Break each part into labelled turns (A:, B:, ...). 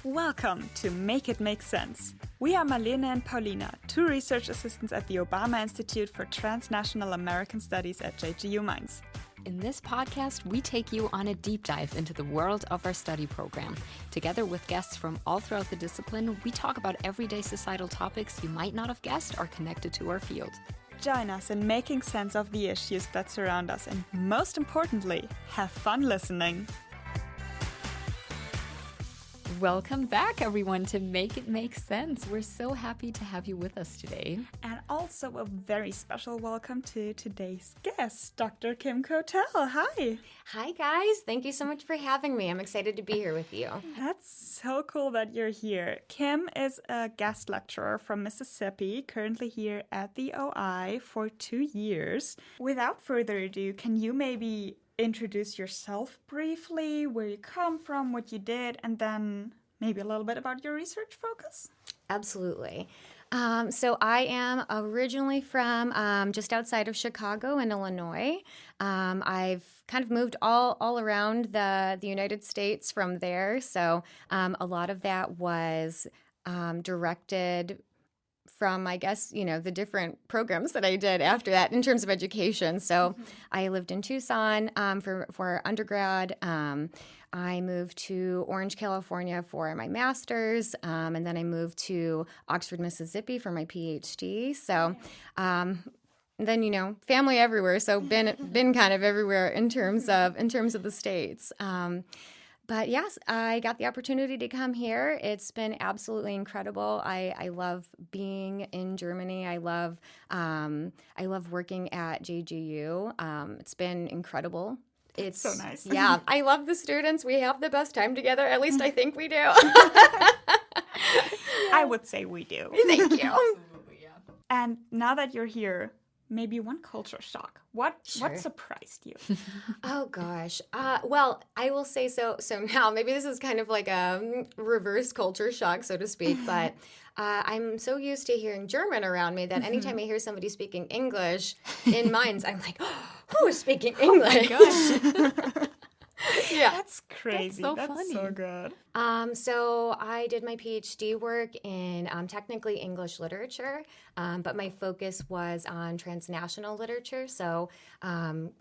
A: Welcome to Make It Make Sense. We are Marlene and Paulina, two research assistants at the Obama Institute for Transnational American Studies at JGU Mainz.
B: In this podcast, we take you on a deep dive into the world of our study program. Together with guests from all throughout the discipline, we talk about everyday societal topics you might not have guessed are connected to our field.
A: Join us in making sense of the issues that surround us and, most importantly, have fun listening.
B: Welcome back, everyone, to Make It Make Sense. We're so happy to have you with us today.
A: And also a very special welcome to today's guest, Dr. Kim Kotel. Hi.
C: Hi, guys. Thank you so much for having me. I'm excited to be here with you.
A: That's so cool that you're here. Kim is a guest lecturer from Mississippi, currently here at the OI for 2 years. Without further ado, can you maybe introduce yourself briefly, where you come from, what you did, and then maybe a little bit about your research focus?
C: Absolutely. So I am originally from just outside of Chicago in Illinois. I've kind of moved all around the United States from there. So a lot of that was directed from, I guess, the different programs that I did after that in terms of education. So I lived in Tucson for undergrad. I moved to Orange, California for my master's, and then I moved to Oxford, Mississippi for my PhD. So then, family everywhere. So been kind of everywhere in terms of the States. But yes, I got the opportunity to come here. It's been absolutely incredible. I love being in Germany. I love working at JGU. It's been incredible. It's
A: so nice.
C: Yeah, I love the students. We have the best time together. At least I think we do.
A: I would say we do.
C: Thank you.
B: Absolutely, yeah.
A: And now that you're here, maybe one culture shock. What surprised you?
C: Oh, gosh. Well, I will say so now, maybe this is kind of like a reverse culture shock, so to speak, but I'm so used to hearing German around me that anytime I hear somebody speaking English in Mainz, I'm like, oh, who is speaking English?
B: Oh my gosh.
C: Yeah.
A: That's crazy. That's
B: funny.
A: so good.
C: So I did my PhD work in technically English literature, but my focus was on transnational literature. So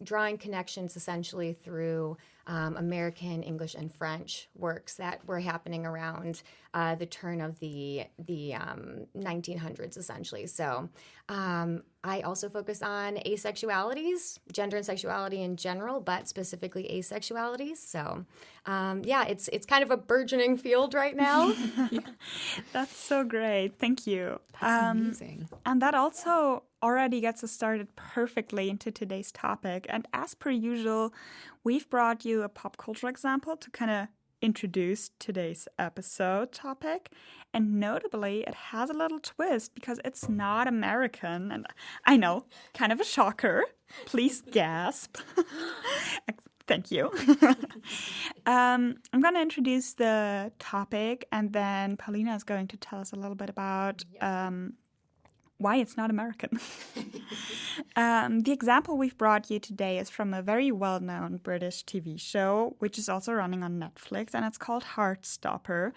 C: drawing connections essentially through American, English, and French works that were happening around the turn of the 1900s, essentially. So I also focus on asexualities, gender and sexuality in general, but specifically asexualities. So it's kind of a burgeoning field right now.
A: That's so great. Thank you.
B: That's amazing.
A: And that also already gets us started perfectly into today's topic. And as per usual, we've brought you a pop culture example to kind of introduce today's episode topic. And notably, it has a little twist because it's not American. And I know, kind of a shocker. Please gasp. Thank you. I'm going to introduce the topic, and then Paulina is going to tell us a little bit about why it's not American. The example we've brought you today is from a very well-known British TV show, which is also running on Netflix, and it's called Heartstopper.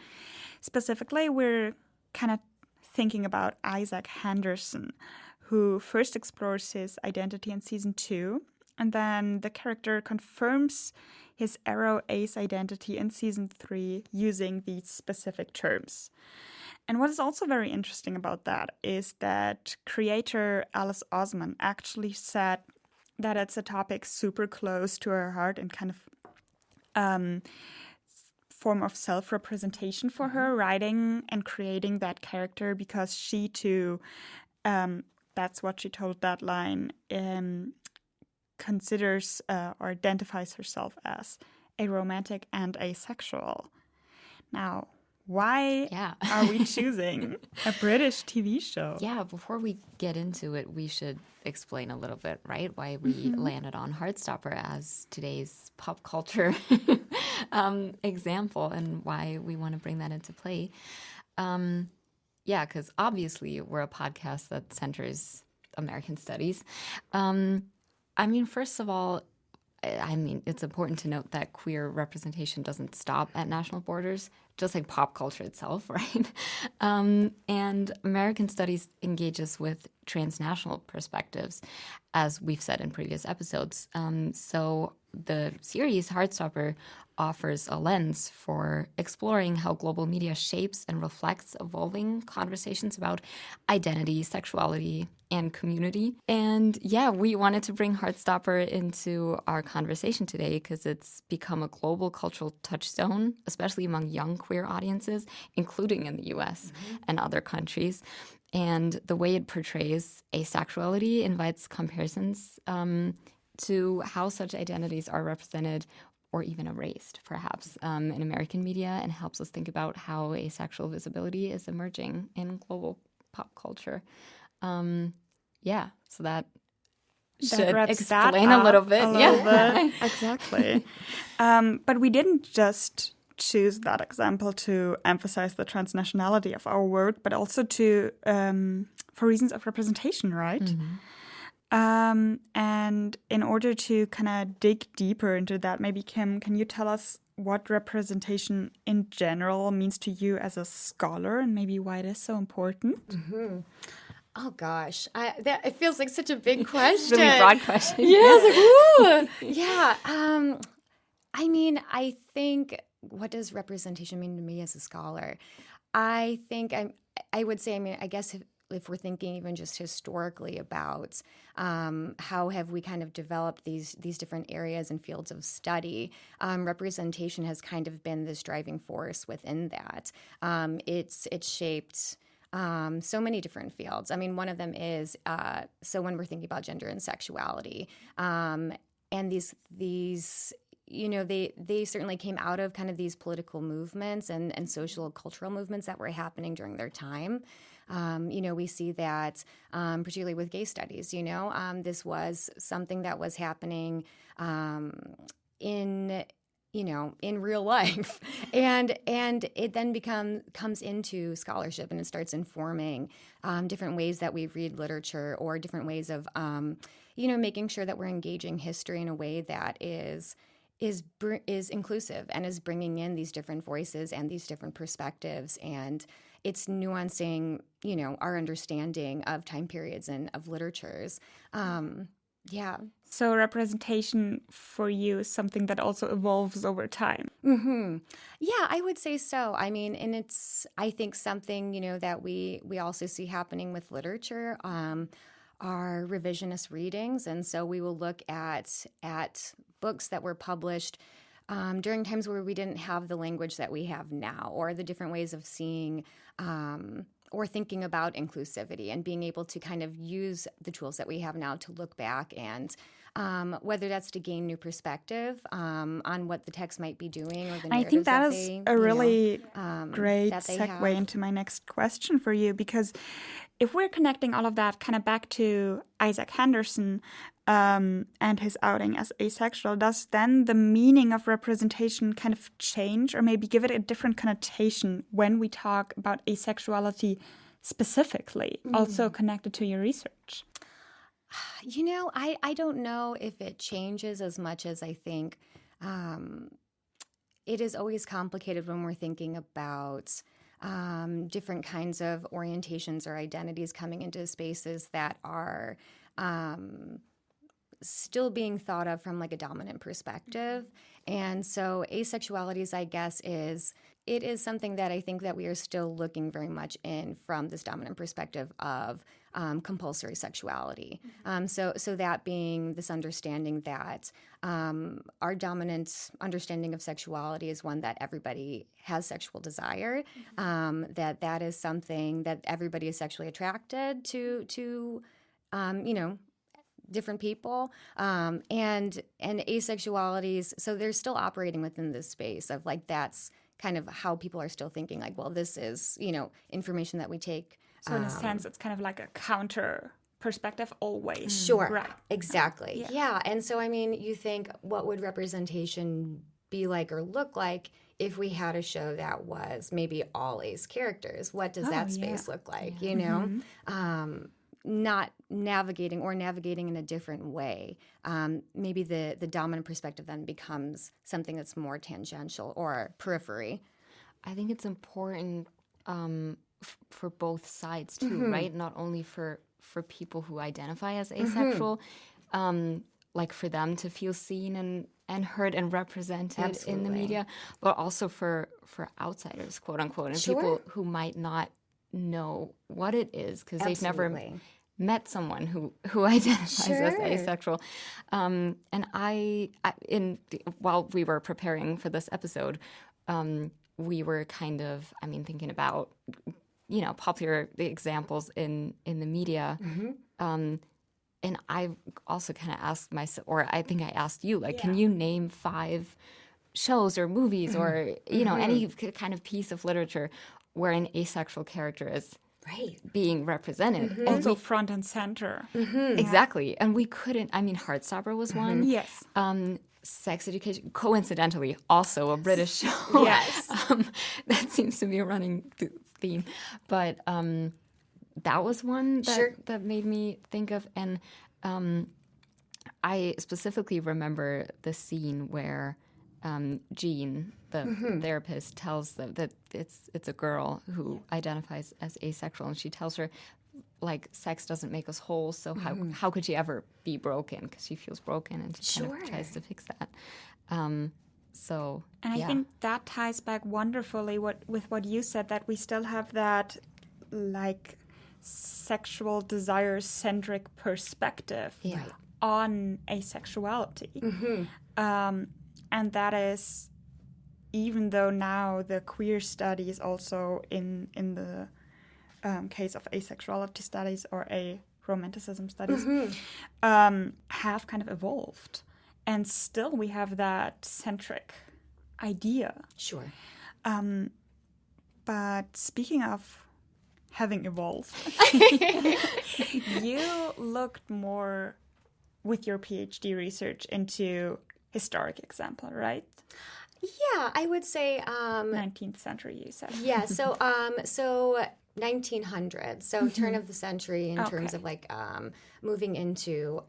A: Specifically, we're kind of thinking about Isaac Henderson, who first explores his identity in season 2, and then the character confirms his arrow ace identity in season 3 using these specific terms. And what is also very interesting about that is that creator Alice Osman actually said that it's a topic super close to her heart and kind of form of self-representation for her, writing and creating that character, because she too, that's what she told Deadline, considers or identifies herself as a romantic and asexual. Now, why are we choosing a British TV show?
B: Yeah, before we get into it, we should explain a little bit, right? Why we landed on Heartstopper as today's pop culture example and why we want to bring that into play. Because obviously we're a podcast that centers American studies. First of all, I mean, it's important to note that queer representation doesn't stop at national borders, just like pop culture itself, right? And American Studies engages with transnational perspectives, as we've said in previous episodes. So the series Heartstopper offers a lens for exploring how global media shapes and reflects evolving conversations about identity, sexuality, and community. And yeah, we wanted to bring Heartstopper into our conversation today because it's become a global cultural touchstone, especially among young queer audiences, including in the US and other countries. And the way it portrays asexuality invites comparisons to how such identities are represented or even erased, perhaps, in American media, and helps us think about how asexual visibility is emerging in global pop culture. So that should explain a little bit.
A: Bit. Exactly. But we didn't just choose that example to emphasize the transnationality of our work, but also to for reasons of representation, right? Mm-hmm. And in order to kind of dig deeper into that, maybe Kim, can you tell us what representation in general means to you as a scholar, and maybe why it is so important?
C: Mm-hmm. Oh gosh, it feels like such a big question.
B: Really broad question.
C: Yeah, I was like, ooh, yeah. I mean, I think, what does representation mean to me as a scholar? I think I would say, I mean, I guess if we're thinking even just historically about how have we kind of developed these different areas and fields of study, representation has kind of been this driving force within that. It's shaped so many different fields. I mean, one of them is, so when we're thinking about gender and sexuality, and these you know, they certainly came out of kind of these political movements and social cultural movements that were happening during their time. You know, we see that particularly with gay studies, you know, this was something that was happening in real life. And it then comes into scholarship, and it starts informing different ways that we read literature, or different ways of, making sure that we're engaging history in a way that is inclusive and is bringing in these different voices and these different perspectives, and it's nuancing, you know, our understanding of time periods and of literatures. Yeah.
A: So representation for you is something that also evolves over time.
C: Mm-hmm. Yeah, I would say so. I mean, and it's, I think, something, you know, that we also see happening with literature. Are revisionist readings, and so we will look at books that were published during times where we didn't have the language that we have now, or the different ways of seeing or thinking about inclusivity, and being able to kind of use the tools that we have now to look back, and whether that's to gain new perspective on what the text might be doing, or the narratives
A: I think that is a really great segue
C: have.
A: into my next question for you, because if we're connecting all of that kind of back to Isaac Henderson and his outing as asexual, does then the meaning of representation kind of change, or maybe give it a different connotation when we talk about asexuality specifically, also connected to your research?
C: You know, I don't know if it changes as much as I think it is always complicated when we're thinking about different kinds of orientations or identities coming into spaces that are still being thought of from like a dominant perspective. And so asexualities, I guess, it is something that I think that we are still looking very much in from this dominant perspective of compulsory sexuality. So that being this understanding that our dominant understanding of sexuality is one that everybody has sexual desire, that is something that everybody is sexually attracted to different people, and asexualities. So they're still operating within this space of like, that's kind of how people are still thinking, like, well, this is, you know, information that we take.
A: So in a sense, it's kind of like a counter perspective always.
C: Sure.
A: Right.
C: Exactly. Yeah. And so, I mean, you think, what would representation be like or look like if we had a show that was maybe all ace characters? What does that space look like, you know? not navigating or navigating in a different way, maybe the dominant perspective then becomes something that's more tangential or periphery.
B: I think it's important for both sides too, right? Not only for people who identify as asexual, like for them to feel seen and heard and represented in the media, but also for outsiders, quote unquote, and people who might not know what it is because they've never met someone who identifies as asexual. And while we were preparing for this episode, we were kind of, thinking about, popular examples in the media. And I also kind of asked myself, or I think I asked you, can you name 5 shows or movies or, any kind of piece of literature where an asexual character is being represented?
A: Also front and center.
B: Exactly. And we couldn't, Heartstopper was one.
A: Yes.
B: Sex Education, coincidentally, also a British show.
C: Yes.
B: That seems to be a running theme. But that was one that made me think of. And I specifically remember the scene where Jean, the therapist, tells them that it's a girl who identifies as asexual, and she tells her, sex doesn't make us whole, so how could she ever be broken? Because she feels broken, and she kind of tries to fix that. And I think that ties back wonderfully with what you said, that we still have that
A: sexual desire-centric perspective on asexuality. And that is, even though now the queer studies also in the case of asexuality studies or aromanticism studies have kind of evolved. And still we have that centric idea.
C: Sure.
A: But speaking of having evolved, you looked more with your PhD research into historic example, right?
C: Yeah, I would say
A: 19th century, you said.
C: Yeah, so 1900s, so turn of the century in terms of moving into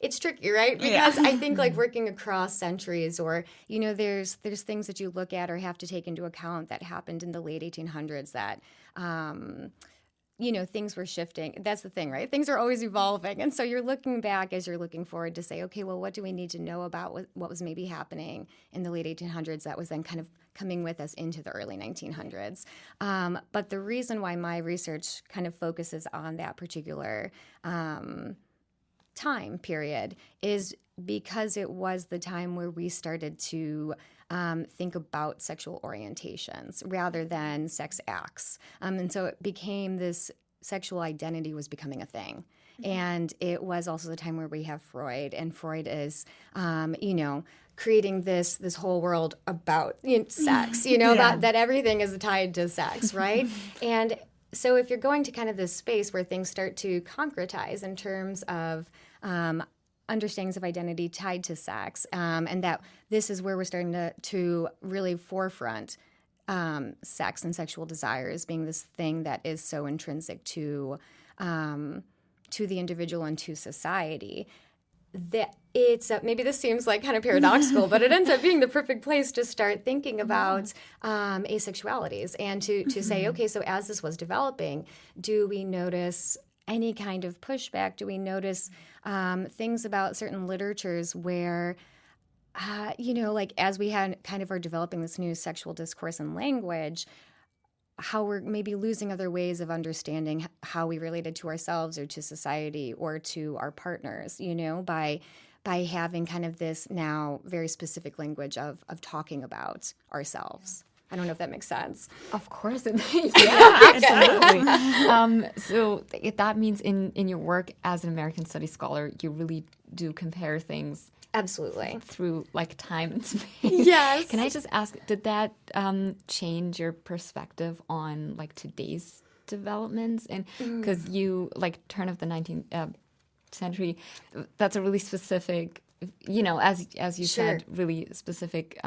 C: it's tricky, right? Because I think working across centuries, or there's things that you look at or have to take into account that happened in the late 1800s that things were shifting. That's the thing, right? Things are always evolving. And so you're looking back as you're looking forward to say, okay, well, what do we need to know about what was maybe happening in the late 1800s that was then kind of coming with us into the early 1900s. But the reason why my research kind of focuses on that particular time period is because it was the time where we started to think about sexual orientations rather than sex acts. And so it became this sexual identity was becoming a thing. Mm-hmm. And it was also the time where we have Freud, and Freud is, creating this whole world about sex, that everything is tied to sex, right? And so if you're going to kind of this space where things start to concretize in terms of understandings of identity tied to sex, and that this is where we're starting to really forefront sex and sexual desires being this thing that is so intrinsic to the individual and to society. That it's maybe this seems like kind of paradoxical, but it ends up being the perfect place to start thinking about asexualities and to say, okay, so as this was developing, do we notice any kind of pushback? Do we notice things about certain literatures where, as we had kind of are developing this new sexual discourse and language, how we're maybe losing other ways of understanding how we related to ourselves or to society or to our partners, by having kind of this now very specific language of talking about ourselves. I don't know if that makes sense.
B: Of course it makes. Yeah, absolutely. So that means in your work as an American Studies scholar, you really do compare things
C: absolutely
B: through time and space.
C: Yes.
B: Can I just ask, did that change your perspective on today's developments? And because you turn of the 19th century, that's a really specific, as you said, really specific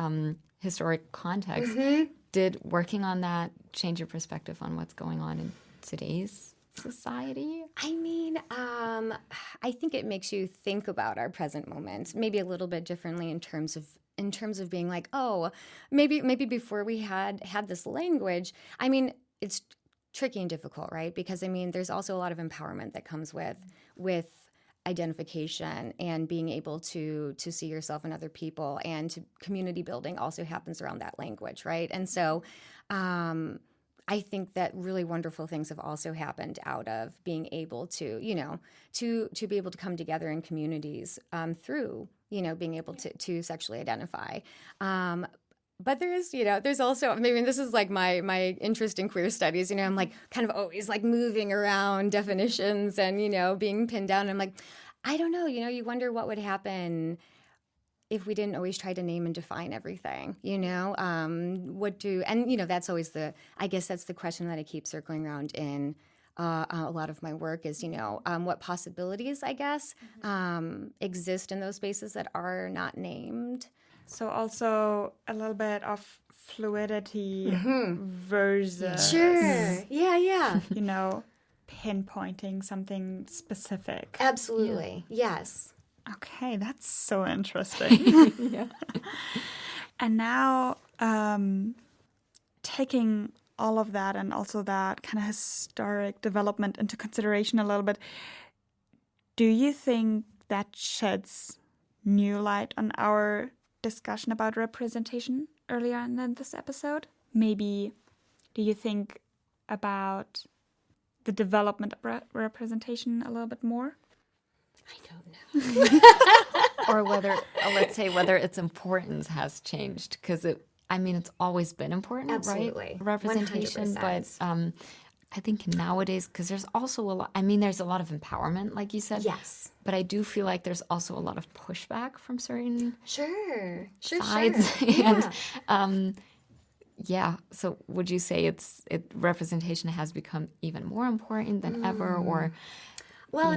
B: historic context. Mm-hmm. Did working on that change your perspective on what's going on in today's society?
C: I mean, I think it makes you think about our present moment maybe a little bit differently in terms of being like, oh, maybe before we had this language. I mean, it's tricky and difficult, right? Because I mean, there's also a lot of empowerment that comes with identification and being able to see yourself in other people, and community building also happens around that language, right? And so I think that really wonderful things have also happened out of being able to, to be able to come together in communities through, being able to sexually identify. But there's also, maybe this is like my interest in queer studies, I'm like kind of always like moving around definitions and, being pinned down. And I'm like, I don't know, you wonder what would happen if we didn't always try to name and define everything, that's always I guess that's the question that I keep circling around in a lot of my work is, what possibilities, I guess, exist in those spaces that are not named.
A: So also a little bit of fluidity versus,
C: sure, yeah,
A: pinpointing something specific.
C: Absolutely, yes.
A: Okay, that's so interesting.
B: Yeah.
A: And now, taking all of that and also that kind of historic development into consideration a little bit, do you think that sheds new light on our discussion about representation earlier on in this episode? Maybe do you think about the development of representation a little bit more?
C: I don't know.
B: Or let's say whether its importance has changed, because it's always been important,
C: absolutely,
B: right? Representation, 100%. But I think nowadays, because there's also a lot, there's a lot of empowerment, like you said.
C: Yes.
B: But I do feel like there's also a lot of pushback from certain
C: sides.
B: Sure. And so would you say representation has become even more important than ever, or...
C: Well,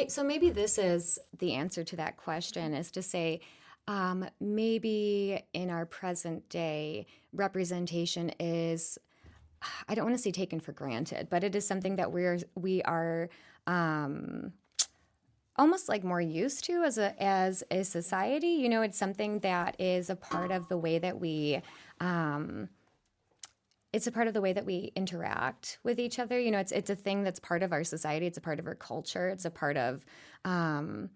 C: so maybe this is the answer to that question, is to say, maybe in our present day, representation is, I don't want to say taken for granted, but it is something that we are almost like more used to as a society. It's something that is a part of the way that we. It's a part of the way that we interact with each other. It's a thing that's part of our society. It's a part of our culture. It's a part of, And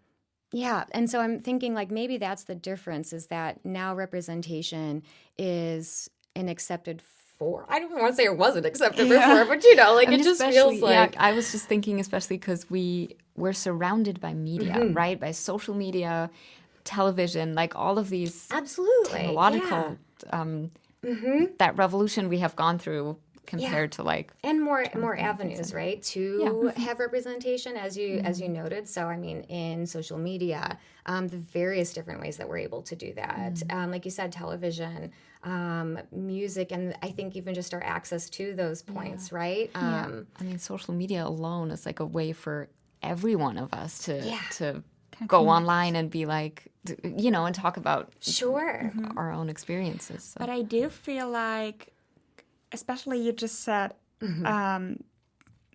C: so I'm thinking like maybe that's the difference, is that now representation is an accepted form. I don't want to say it wasn't accepted before, but it just feels like.
B: Yeah, I was just thinking, especially because we're surrounded by media, right? By social media, television, like all of these
C: absolutely
B: technological. That revolution we have gone through compared to like,
C: and more avenues, right, to have representation, as you noted. So in social media, the various different ways that we're able to do that, like you said, television, music, and I think even just our access to those points, right?
B: Social media alone is like a way for every one of us to go online and be like, and talk about our own experiences. So.
A: But I do feel like, especially you just said,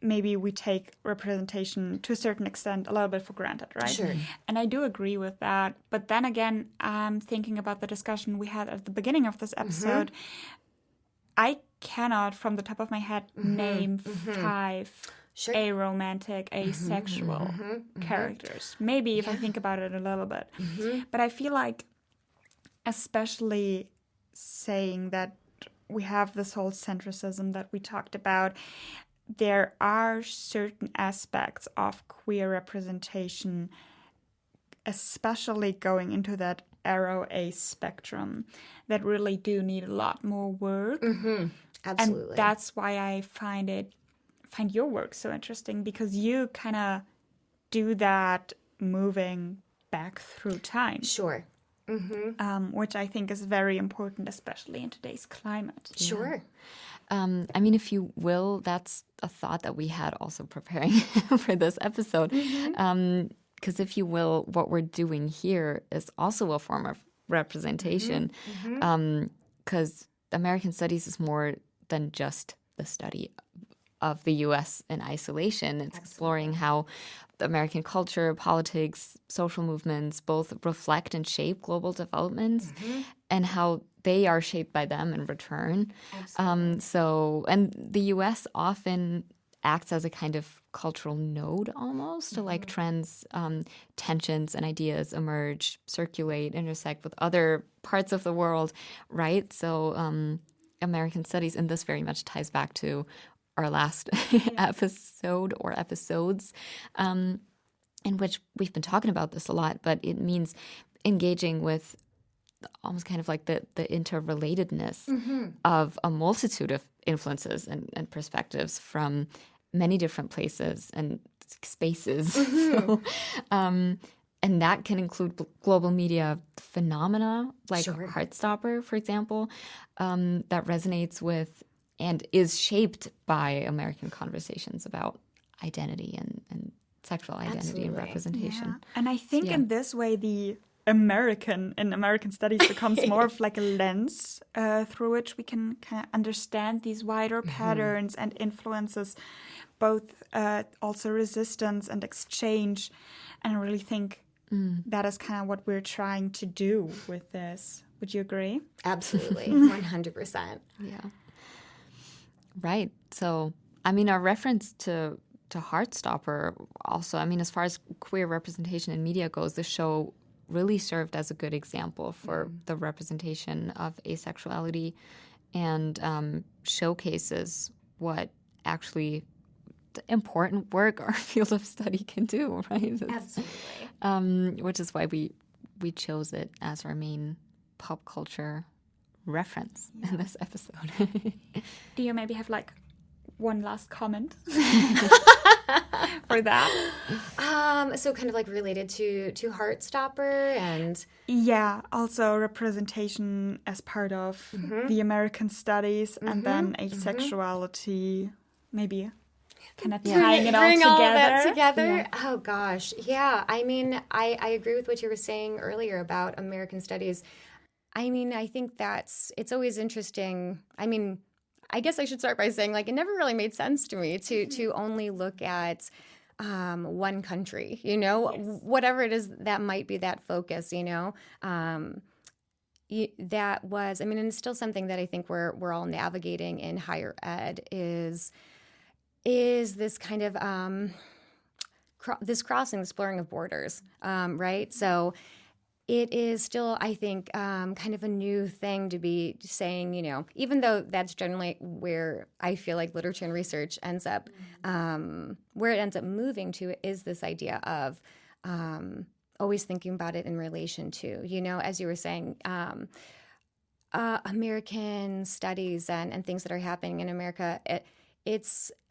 A: maybe we take representation to a certain extent a little bit for granted, right?
C: Sure.
A: And I do agree with that. But then again, I'm thinking about the discussion we had at the beginning of this episode. I cannot, from the top of my head, name 5 aromantic, asexual characters. Maybe if I think about it a little bit. But I feel like, especially saying that we have this whole centricism that we talked about, there are certain aspects of queer representation, especially going into that aro-ace spectrum, that really do need a lot more work.
C: Absolutely.
A: And that's why I find your work so interesting, because you kind of do that moving back through time.
C: Sure.
A: Which I think is very important, especially in today's climate.
C: Sure.
B: If you will, that's a thought that we had also preparing for this episode. Because if you will, what we're doing here is also a form of representation. Because American Studies is more than just the study of the U.S. in isolation. It's exploring how American culture, politics, social movements both reflect and shape global developments and how they are shaped by them in return. And the U.S. often acts as a kind of cultural node almost to like trends, tensions and ideas emerge, circulate, intersect with other parts of the world, right? So American studies, and this very much ties back to our last episode or episodes, in which we've been talking about this a lot, but it means engaging with almost kind of like the interrelatedness of a multitude of influences and perspectives from many different places and spaces. So, and that can include global media phenomena like Heartstopper, for example, that resonates with and is shaped by American conversations about identity and sexual identity and representation.
A: Yeah. And I think in this way, the American studies becomes more of like a lens through which we can kind of understand these wider patterns and influences, both also resistance and exchange. And I really think that is kind of what we're trying to do with this. Would you agree?
C: Absolutely, 100%.
B: Yeah. Right. So, I mean, our reference to Heartstopper also, I mean, as far as queer representation in media goes, the show really served as a good example for the representation of asexuality and showcases what actually important work our field of study can do, right?
C: Absolutely.
B: Which is why we chose it as our main pop culture reference in this episode.
A: Do you maybe have like one last comment for that?
C: So kind of like related to Heartstopper and
A: also representation as part of the American studies and then asexuality, maybe kind of tying it all
C: bring
A: together.
C: All that together.
A: Yeah.
C: Oh gosh, yeah. I mean, I agree with what you were saying earlier about American studies. I mean, I think it's always interesting. I mean, I guess I should start by saying, like, it never really made sense to me to only look at one country, you know, whatever it is that might be that focus, you know. That was, I mean, and it's still something that I think we're all navigating in higher ed is this kind of this crossing, this blurring of borders, right? So it is still, I think, kind of a new thing to be saying, you know, even though that's generally where I feel like literature and research ends up, where it ends up moving to is this idea of always thinking about it in relation to, you know, as you were saying, American studies and things that are happening in America,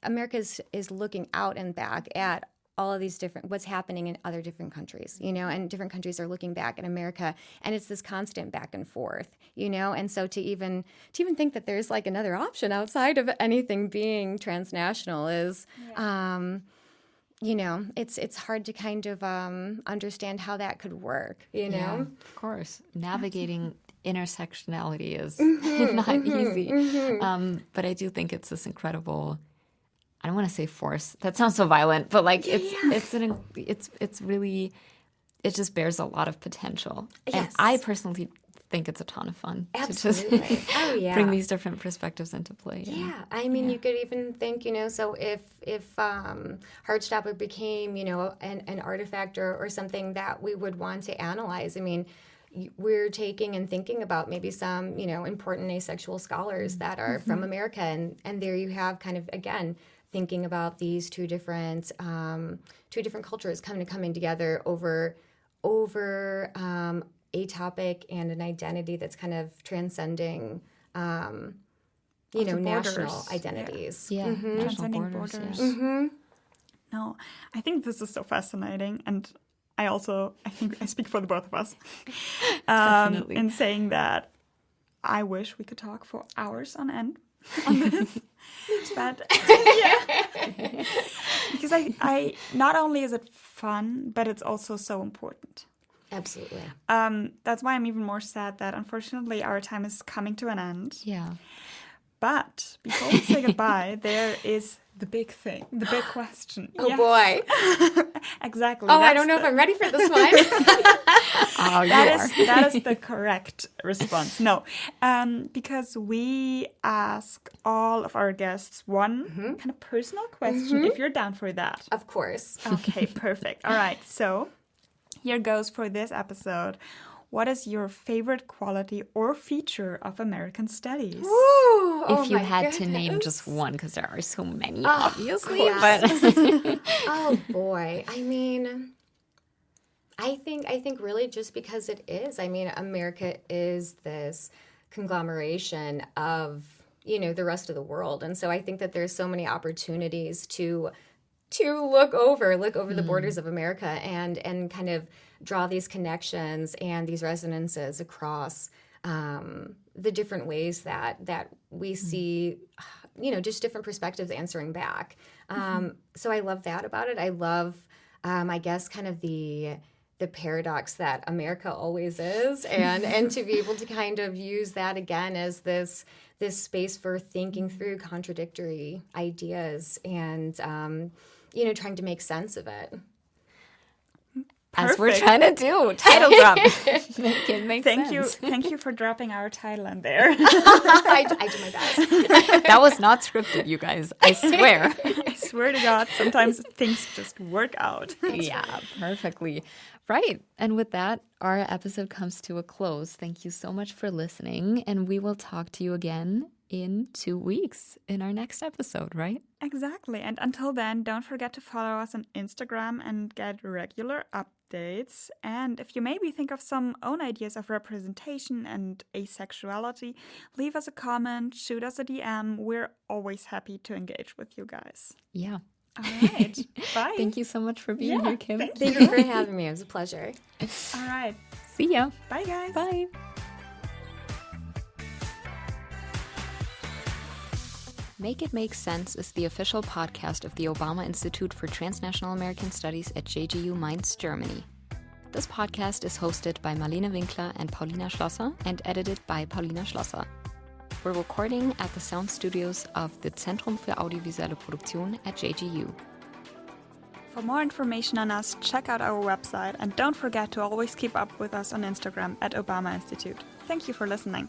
C: America is looking out and back at all of these different, what's happening in other different countries, you know, and different countries are looking back at America, and it's this constant back and forth, you know, and so to even think that there's like another option outside of anything being transnational is, you know, it's hard to kind of understand how that could work, you know?
B: Yeah, of course. Navigating intersectionality is not easy, but I do think it's this incredible, I don't want to say force. That sounds so violent, but like it's really, it just bears a lot of potential.
C: Yes.
B: And I personally think it's a ton of fun
C: Absolutely.
B: to just bring these different perspectives into play.
C: Yeah. I mean, you could even think, you know, so if Heartstopper became, you know, an artifact or something that we would want to analyze, I mean, we're taking and thinking about maybe some, you know, important asexual scholars that are from America, and there you have kind of, again, thinking about these two different cultures coming together over a topic and an identity that's kind of transcending, you know, national identities.
B: Yeah,
A: Transcending borders. No, I think this is so fascinating, and I think I speak for the both of us in saying that I wish we could talk for hours on end on this. But because I not only is it fun, but it's also so important.
C: Absolutely.
A: That's why I'm even more sad that unfortunately our time is coming to an end.
B: Yeah.
A: But before we say goodbye, there is the big thing, the big question.
C: Oh, boy.
A: Exactly.
C: Oh, I don't know if I'm ready for this one.
A: That is the correct response. No, because we ask all of our guests one kind of personal question, if you're down for that.
C: Of course.
A: Okay, perfect. All right, so here goes for this episode. What is your favorite quality or feature of American studies?
C: Ooh,
B: If you had to name just one, because there are so many, obviously.
C: Yes.
B: But
C: Oh, boy. I mean, I think really just because it is. I mean, America is this conglomeration of, the rest of the world. And so I think that there's so many opportunities to look over the borders of America and kind of draw these connections and these resonances across the different ways that we see, just different perspectives answering back. So I love that about it. I love, I guess, kind of the paradox that America always is, and to be able to kind of use that again as this space for thinking through contradictory ideas and trying to make sense of it.
B: as we're trying to do, title drop. Make it make sense.
A: Thank you for dropping our title in there.
C: I do my best.
B: That was not scripted, you guys. I swear.
A: I swear to God, sometimes things just work out.
B: Yeah, perfectly. Right. And with that, our episode comes to a close. Thank you so much for listening. And we will talk to you again in 2 weeks in our next episode, right?
A: Exactly. And until then, don't forget to follow us on Instagram and get regular updates. And if you maybe think of some own ideas of representation and asexuality, leave us a comment, shoot us a DM. We're always happy to engage with you guys.
B: Yeah.
A: All right. Bye.
B: Thank you so much for being here, Kim.
C: Thank you for having me. It was a pleasure.
A: All right.
B: See ya.
A: Bye, guys.
B: Bye. Make It Make Sense is the official podcast of the Obama Institute for Transnational American Studies at JGU Mainz, Germany. This podcast is hosted by Marlene Winkler and Paulina Schlosser and edited by Paulina Schlosser. We're recording at the sound studios of the Zentrum für Audiovisuelle Produktion at JGU.
A: For more information on us, check out our website and don't forget to always keep up with us on Instagram at Obama Institute. Thank you for listening.